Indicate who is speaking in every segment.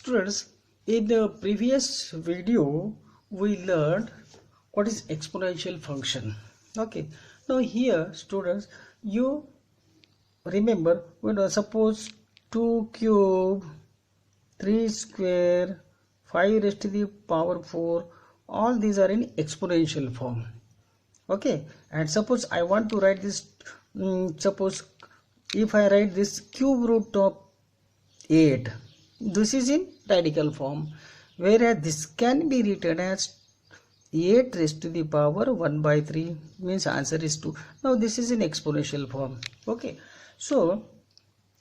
Speaker 1: Students, in the previous video we learned what is exponential function. Okay, now here students, you remember when suppose 2 cube 3 square 5 raised to the power 4, all these are in exponential form. Okay, and suppose I want to write this, suppose if I write this cube root of 8, this is in radical form, whereas this can be written as 8 raised to the power 1 by 3, means answer is 2. Now this is in exponential form. Okay, so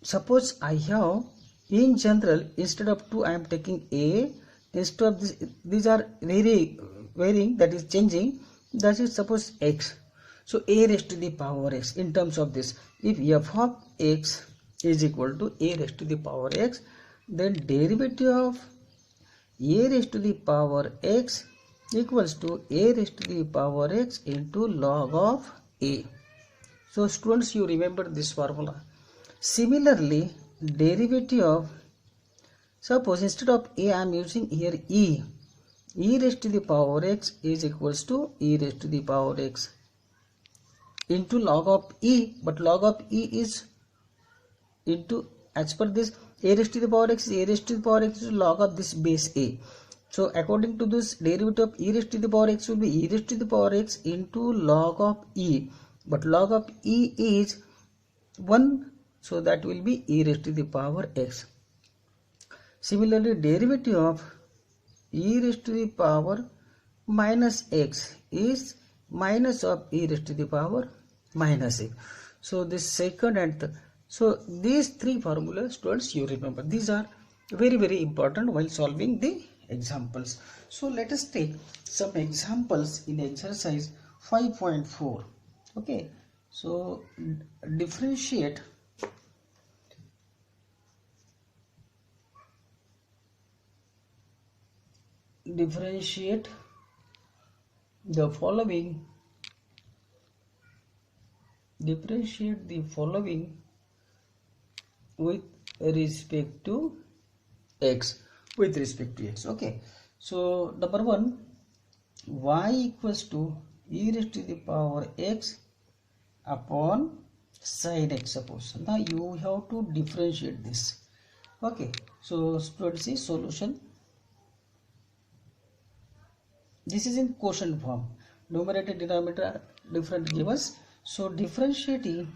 Speaker 1: suppose I have, in general, instead of 2 I am taking a, instead of this, these are varying, that is changing, that is suppose x. So a raised to the power x, in terms of this, if f of x is equal to a raised to the power x, then derivative of a raised to the power x equals to a raised to the power x into log of a. So students, you remember this formula. Similarly, derivative of, suppose instead of a I am using here e raised to the power x is equals to e raised to the power x into log of e, but log of e is into, as per this, a raised to the power x is a raised to the power x is log of this base a. So according to this, derivative of e raised to the power x will be e raised to the power x into log of e, but log of e is 1, so that will be e raised to the power x. Similarly, derivative of e raised to the power minus x is minus of e raised to the power minus x. So this second and third. So these three formulas, students, you remember, these are very important while solving the examples. So let us take some examples in exercise 5.4. okay, so differentiate the following with respect to x. Okay, so number one, y equals to e raised to the power x upon sin x. Suppose now you have to differentiate this. Okay, so students, see solution. This is in quotient form, numerator denominator are different givers. So differentiating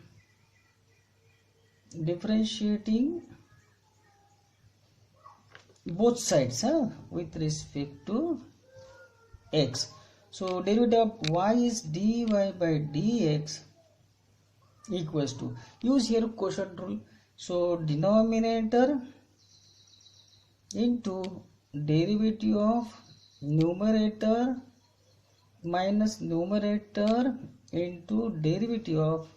Speaker 1: both sides with respect to x. So derivative of y is dy by dx equals to, use here quotient rule. So denominator into derivative of numerator minus numerator into derivative of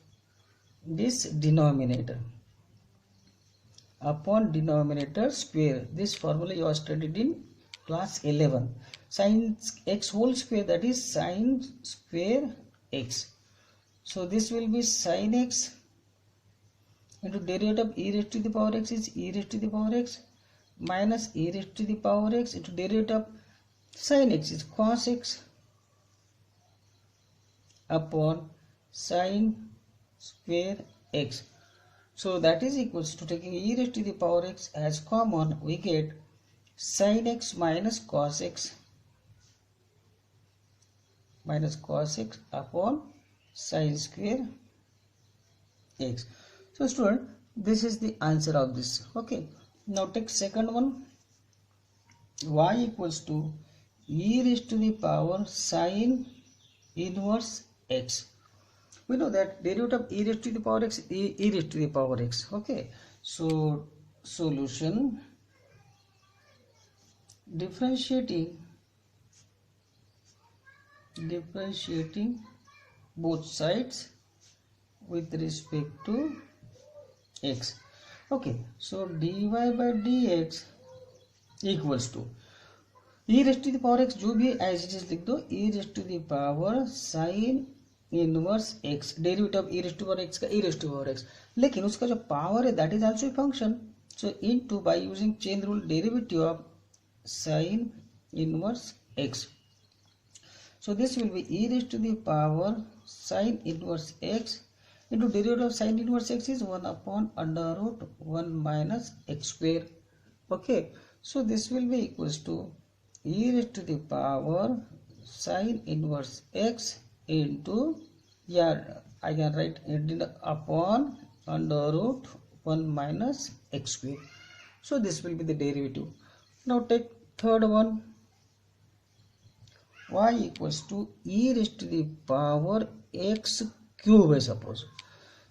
Speaker 1: this denominator upon denominator square. This formula you have studied in class 11. Sin x whole square, that is sin square x. So this will be sin x into derivative of e raised to the power x is e raised to the power x minus e raised to the power x into derivative of sin x is cos x upon sin square x. So that is equals to, taking e raised to the power x as common, we get sin x minus cos x upon sin square x. So student, this is the answer of this. Okay, now take second one, y equals to e raised to the power sin inverse x. We know that derivative of e raised to the power x is e raised to the power x. Okay, so solution, differentiating both sides with respect to x. Okay, so dy by dx equals to e raised to the power x, जो भी as it is लिख दो, e raised to the power sin inverse x, derivative of e raised to power x का e raised to power x, लेकिन उसका जो power है that is also function, So into, by using chain rule, derivative of sine inverse x. So this will be e raised to the power sine inverse x into derivative of sine inverse x is 1 upon under root 1 minus x square. Okay, so this will be equals to e raised to the power sine inverse x into, yeah, I can write it upon under root 1 minus x square. So this will be the derivative. Now take third one, y equals to e raised to the power x cube, I suppose.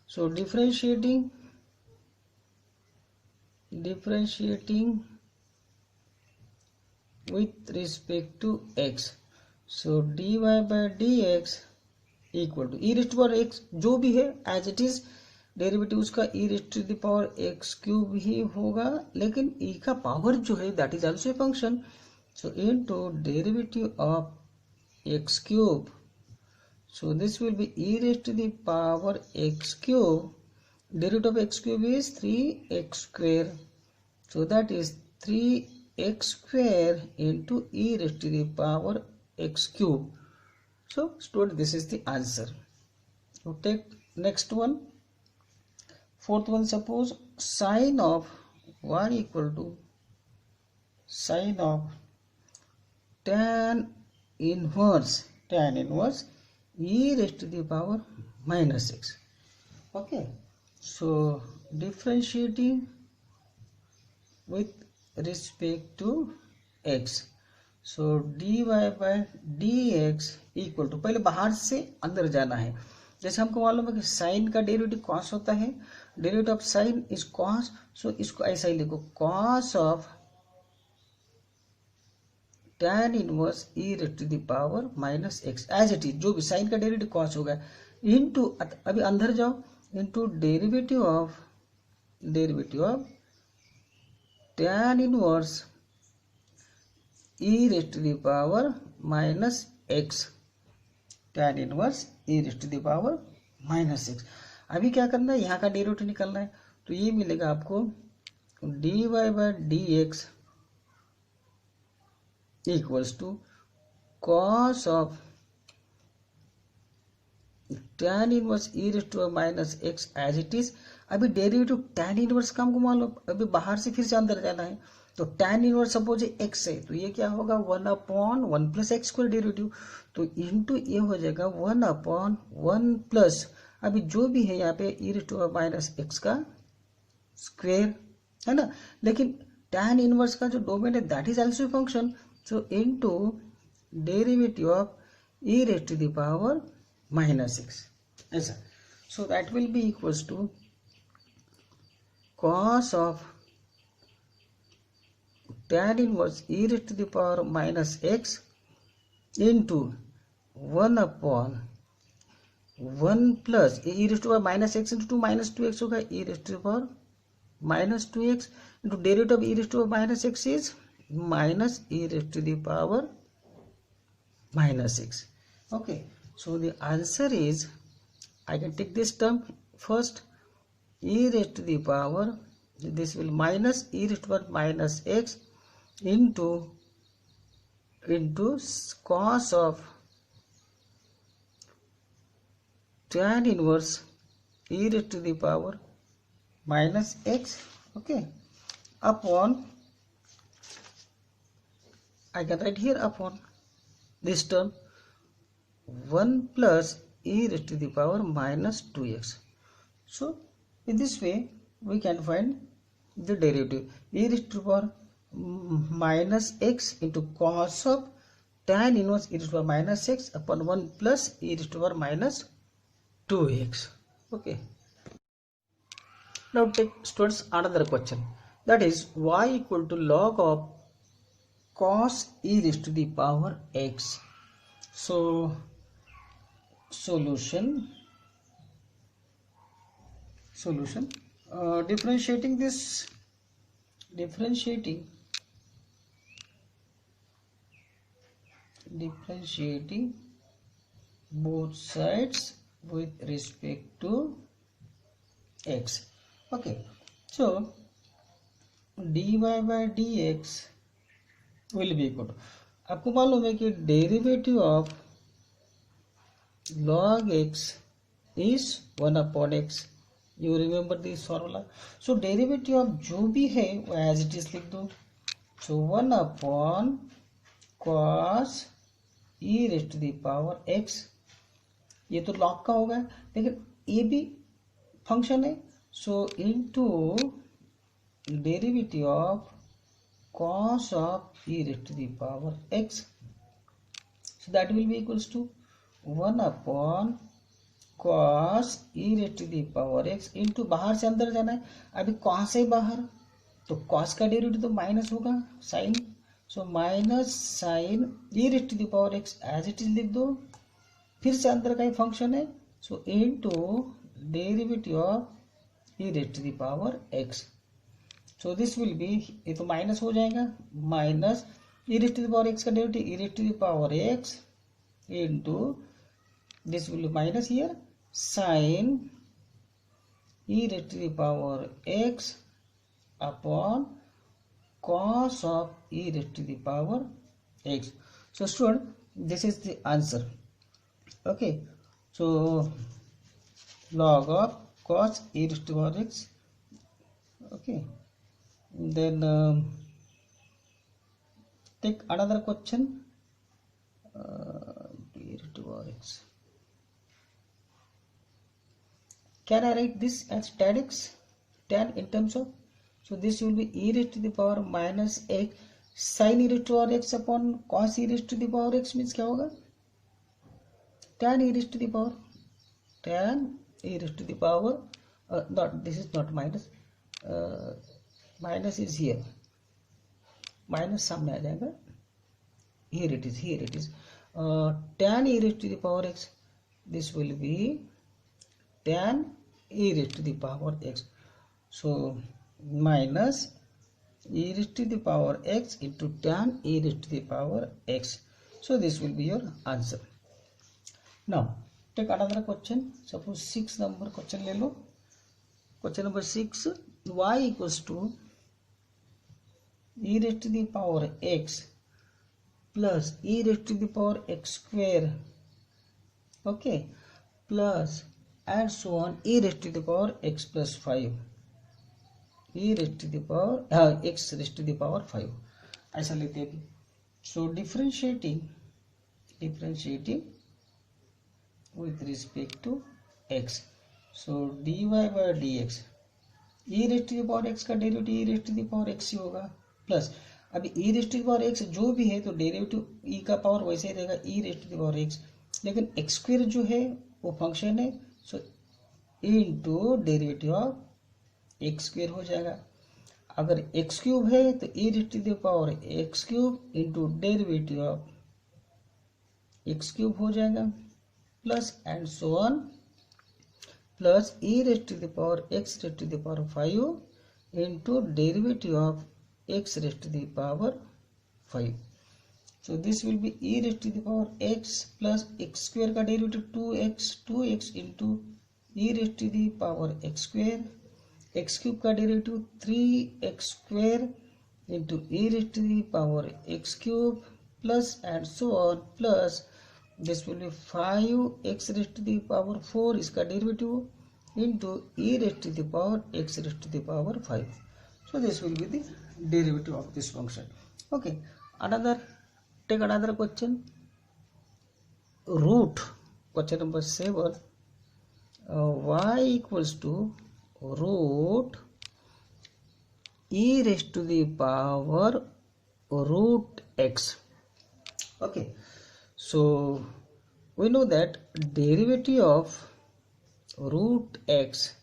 Speaker 1: So differentiating with respect to x. So dy by dx equal to e raise to power x जो भी है as it is derivative उसका e raise to the power x cube ही होगा, लेकिन e का power जो है that is also a function. So into derivative of x cube, so this will be e raise to the power x cube. Derivative of x cube is 3x square, so that is 3x square into E raise to the power x cube. So student, this is the answer. So take next one, fourth one. Suppose sine of y equal to sine of tan inverse e raised to the power minus x. Okay, so differentiating with respect to x. So d y by d x equal to, पहले बाहर से अंदर जाना है. जैसे हमको मालूम है कि साइन का डेरिवेटिव कॉस होता है, derivative of sine is cos. So इसको ऐसा ही लिखो, cos of tan inverse e raise to the power minus x as it is. जो भी साइन का डेरिवेटिव कॉस होगा इनटू, अभी अंदर जाओ, into derivative of tan inverse e raised to the power minus x, tan inverse e raised to the power minus x. अभी क्या करना है, यहाँ का डेरिवेटिव निकालना है. तो ये मिलेगा आपको dy by dx equals to cos of tan inverse e raised to minus x as it is. अभी डेरिवेटिव tan इनवर्स का हमको मालूम, अभी बाहर से फिर से अंदर जाना है. तो tan इनवर्स सपोज x है, तो ये क्या होगा 1 upon 1 plus x square derivative. तो इनटू ये हो जाएगा 1 अपॉन 1 प्लस, अभी जो भी है यहाँ पे e raise to minus x का स्क्वायर है ना. लेकिन tan इनवर्स का जो डोमेन है that is also function. So into derivative of e raise to the power minus x, ऐसा. So that will be equals to cos of tan inverse e raised to the power minus x into 1 upon 1 plus e raised to the power minus x into 2 minus 2x होगा, e raised to the power minus 2x into derivative of e raised to the power minus x is minus e raised to the power minus x. Okay, so the answer is, I can take this term first, e raised to the power, this will minus e raised to the power minus x into cos of tan inverse e raised to the power minus x. Okay, upon, I can write here upon this term 1 plus e raised to the power minus 2x. So in this way we can find the derivative e raised to the power minus x into cos of tan inverse e raised to the power minus x upon 1 plus e raised to the power minus 2x. Okay, now take students another question, that is y equal to log of cos e raised to the power x. So solution, differentiating both sides with respect to x. Okay, so dy by d x will be equal to, आपको मालूम है कि derivative of log x is 1 upon x. You remember this formula. So derivative of जो भी है वो as it is लिख दो. So 1 upon cos e raised to the power x. ये तो log का होगा, लेकिन ये भी फंक्शन है. So into derivative of cos of e raised to the power x. So that will be equals to 1 upon cos e raised to the power x into, बाहर से अंदर जाना है. अभी cos से बाहर, तो cos का डेरिवेटिव तो माइनस होगा sine. So minus sine e raised to the power x as it is लिख दो. फिर से अंदर का ही फंक्शन है. So into derivative of e raised to the power x. So this will be, ये तो माइनस हो जाएगा, minus e raised to the power x का derivative e raised to the power x into this will be minus here sin e raised to the power x upon cos of e raised to the power x. So student, this is the answer. Okay, so log of cos e raised to the power x. Okay, then take another question. E raised to the power x. Can I write this as tan x, tan in terms of, so this will be e raised to the power minus x sin e raised to the power x upon cos e raised to the power x means क्या होगा, tan e raised to the power, tan e raised to the power, not, this is not minus, minus is here, minus सामने आ जाएगा, here it is, tan e raised to the power x, this will be tan e raised to the power x. So minus e raised to the power x into tan e raised to the power x. So this will be your answer. Now take another question. Suppose 6 number question ले लो. Question number 6, y equals to e raised to the power x plus e raised to the power x square. Okay, plus and so on e raised to the power x plus 5, e raised to the power x raised to the power 5 ऐसा लेते हैं. So differentiating with respect to x. So dy by dx, e raised to the power x का derivative e raised to the power x ही होगा, plus अभी e raised to the power x जो भी है तो डेरिवेटिव e का power वैसे ही रहेगा e raised to the power x, लेकिन x स्क्वायर जो है वो फंक्शन है. So into derivative of x square हो जाएगा. अगर एक्स क्यूब है तो e raised to the power x cube into derivative of x cube हो जाएगा, plus and so on, plus e raised to the power x raised to the power 5 into derivative of x raised to the power 5. So this will be e raised to the power x plus x square का derivative 2x into e raised to the power x square, x cube का derivative 3x square into e raised to the power x cube plus and so on, plus this will be 5x raised to the power 4 इसका derivative into e raised to the power x raised to the power 5. So this will be the derivative of this function. Okay, take another question. Root, question number 7, y equals to root e raised to the power root x. Okay, so we know that derivative of root x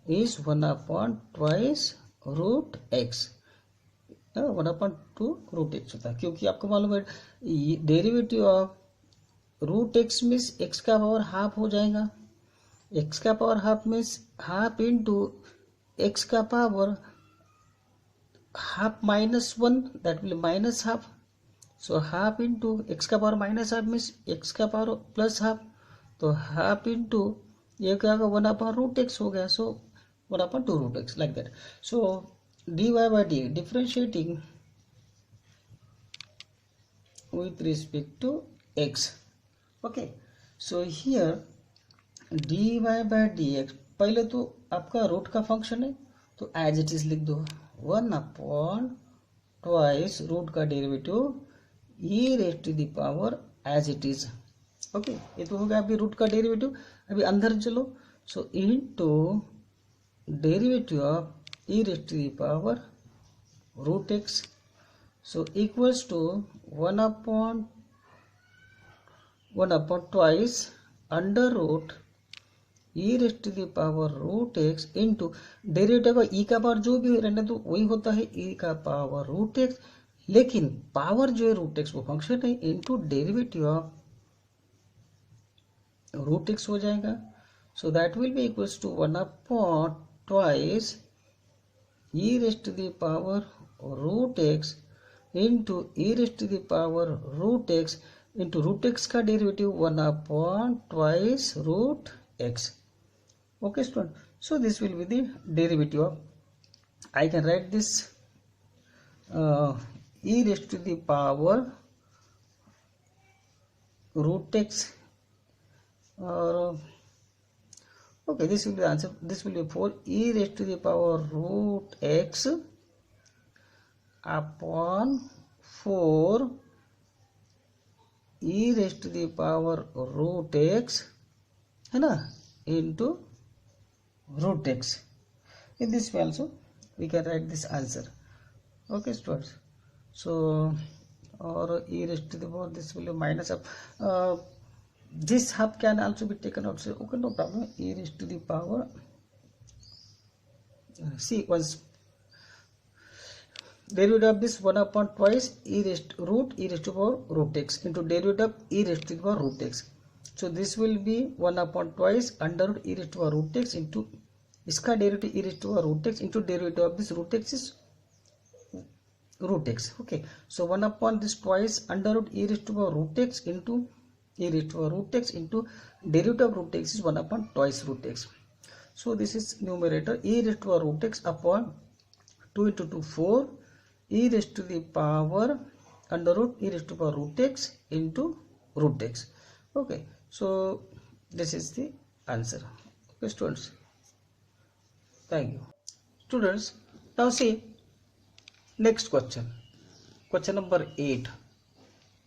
Speaker 1: is 1 upon twice root x, 1 upon 2 root x होता है, क्योंकि आपको मालूम है derivative of root x means x का power half हो जाएगा, x का power half means half into x का power half minus 1, that will minus half. So half into x का power minus half means x का power plus half, तो half into ये क्या होगा 1 अपॉन रूट एक्स हो गया. सो 1 upon 2 root x like that. So dy by dx, differentiating with respect to x. Okay, so here dy by dx पहले तो आपका रूट का फंक्शन है तो एज इट इज लिख दो, 1 ट्वाइस रूट का derivative e raise to the power as it is. Okay, ये तो हो गया अभी रूट का डेरिवेटिव. अभी अंदर चलो, so into derivative of e raise to the power root x, so equals to 1 upon twice under root e raised to the power root x into derivative का e का पावर जो भी रहने तो वही होता है e का पावर रूट एक्स, लेकिन पावर जो है रूट एक्स वो फंक्शन है, into derivative of root x हो जाएगा. So that will be equals to 1 upon twice e raised to the power root x into e raised to the power root x into root x का derivative 1 upon twice root x. Okay student, so this will be the derivative of, I can write this e raised to the power root x, or okay, this will be the answer. This will be 4 e raised to the power root x upon 4 e raised to the power root x है ना, into root x. In this way also we can write this answer. Okay students, so or e raised to the power, this will be minus of this half can also be taken out. So okay, no problem. E raised to the power, see once derivative of this 1 upon twice e raised to power root x into derivative of e raised to the power root x. So this will be 1 upon twice under root e raised to power root x into इसका derivative e raised to power root x into derivative of this root x is root x. Okay, so 1 upon this twice under root e raised to power root x into e raised to power root x into derivative of root x is 1 upon twice root x. So this is numerator e raised to power root x upon 2 into 2 4 e raised to the power under root e raised to power root x into root x. Okay, so this is the answer. Okay students, thank you. Students, now see next question, question number 8.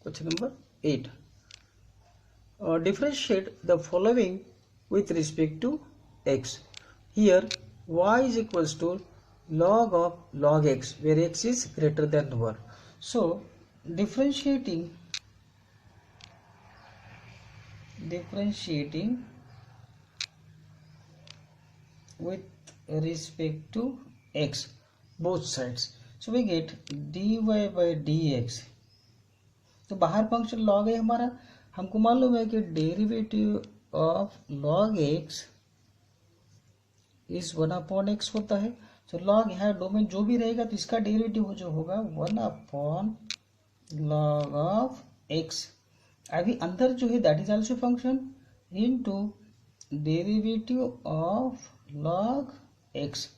Speaker 1: Question number 8, differentiate the following with respect to x. Here y is equals to log of log x, where x is greater than 1. So differentiating with respect to x, both sides. So we get dy by dx. तो बाहर function log है हमारा, हमको मालूम है कि derivative of log x is 1 upon x होता है. तो log यहाँ डोमेन जो भी रहेगा तो इसका डेरिवेटिव जो होगा 1 अपॉन log ऑफ x. अभी अंदर जो है that is also function into derivative of log x.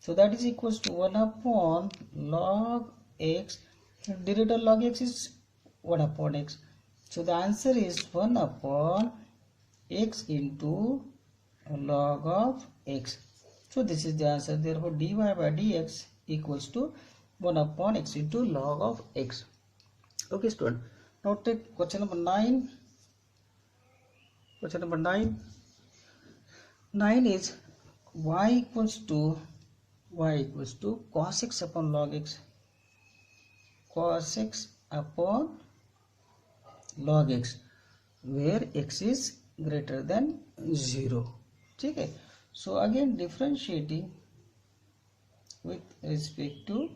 Speaker 1: So that is equals to 1 upon log x. Derivative log x is 1 upon x. So the answer is 1 upon x into log of x. So this is the answer. Therefore dy by dx equals to 1 upon x into log of x. Okay student, now take question number 9. Question number 9. 9 is y equals to cos x upon log x. Cos x upon log x, where x is greater than 0. ठीक है. So again differentiating with respect to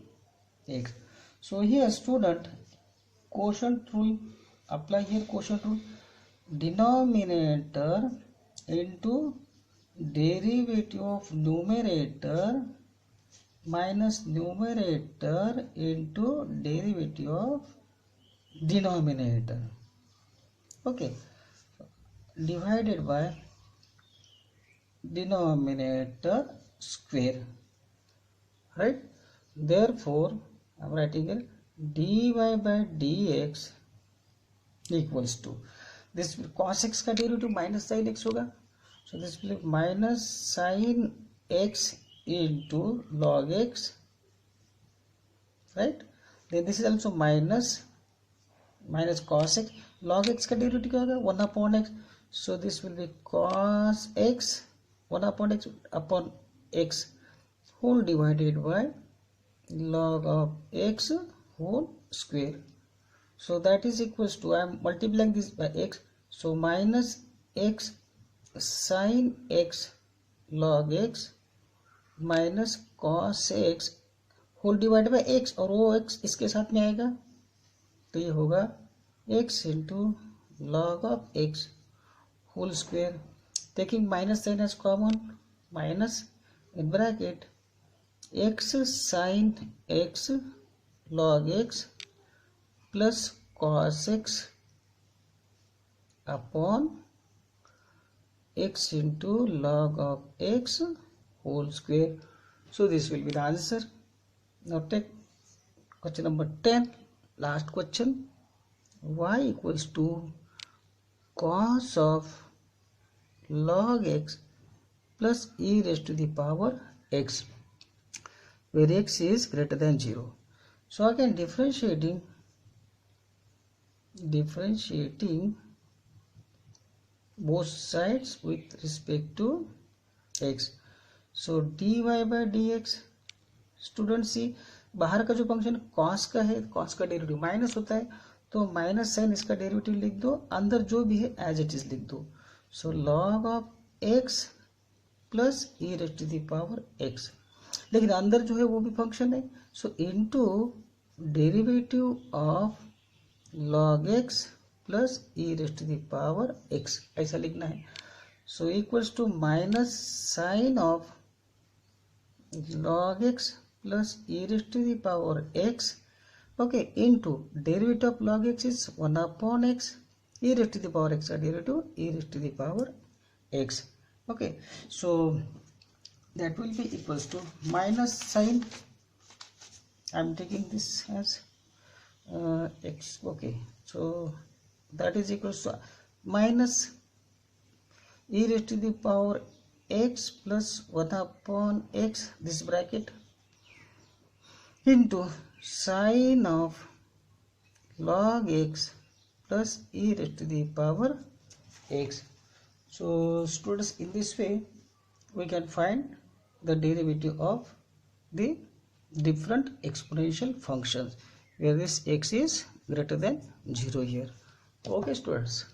Speaker 1: x. So here student, quotient rule apply here. Quotient rule, denominator into derivative of numerator minus numerator into derivative of denominator. Okay, divided by denominator square, right? therefore I'm writing here dy by dx equals to this cos x का derivative minus sign x होगा, so this will be minus sin x into log x, right? Then this is also minus cos x, log x का derivative क्या होगा 1 upon x, so this will be cos x 1 upon x whole divided by log of x whole square. So that is equals to, I am multiplying this by x, so minus x sin x log x minus cos x whole divide by x, और वो x इसके साथ में आएगा तो ये होगा x into log of x whole square, taking minus sine as common, minus in bracket x sin x log x plus cos x upon x into log of x whole square. So this will be the answer. Now take question number 10, last question. Y equals to cos of log x plus e raised to the power x, where x is greater than 0. So again differentiating both sides with respect to x. So dy by dx, student सी बाहर का जो function cos का है, cos का derivative minus होता है तो minus sign इसका डेरिवेटिव लिख दो, अंदर जो भी है एज इट इज लिख दो, so log of x plus e raise to the power x, लेकिन अंदर जो है वो भी फंक्शन है, so into derivative of log x plus e raise to the power x, ऐसा लिखना है. So equals to minus sine of log x plus e raised to the power x, okay, into derivative of log x is 1 upon x, e raised to the power x, derivative e raised to the power x, okay. So that will be equals to minus sign, I am taking this as x, okay, so that is equals to minus e raised to the power x plus 1 upon x, this bracket, into sine of log x plus e raised to the power x. So students, in this way we can find the derivative of the different exponential functions where this x is greater than 0 here. Okay students.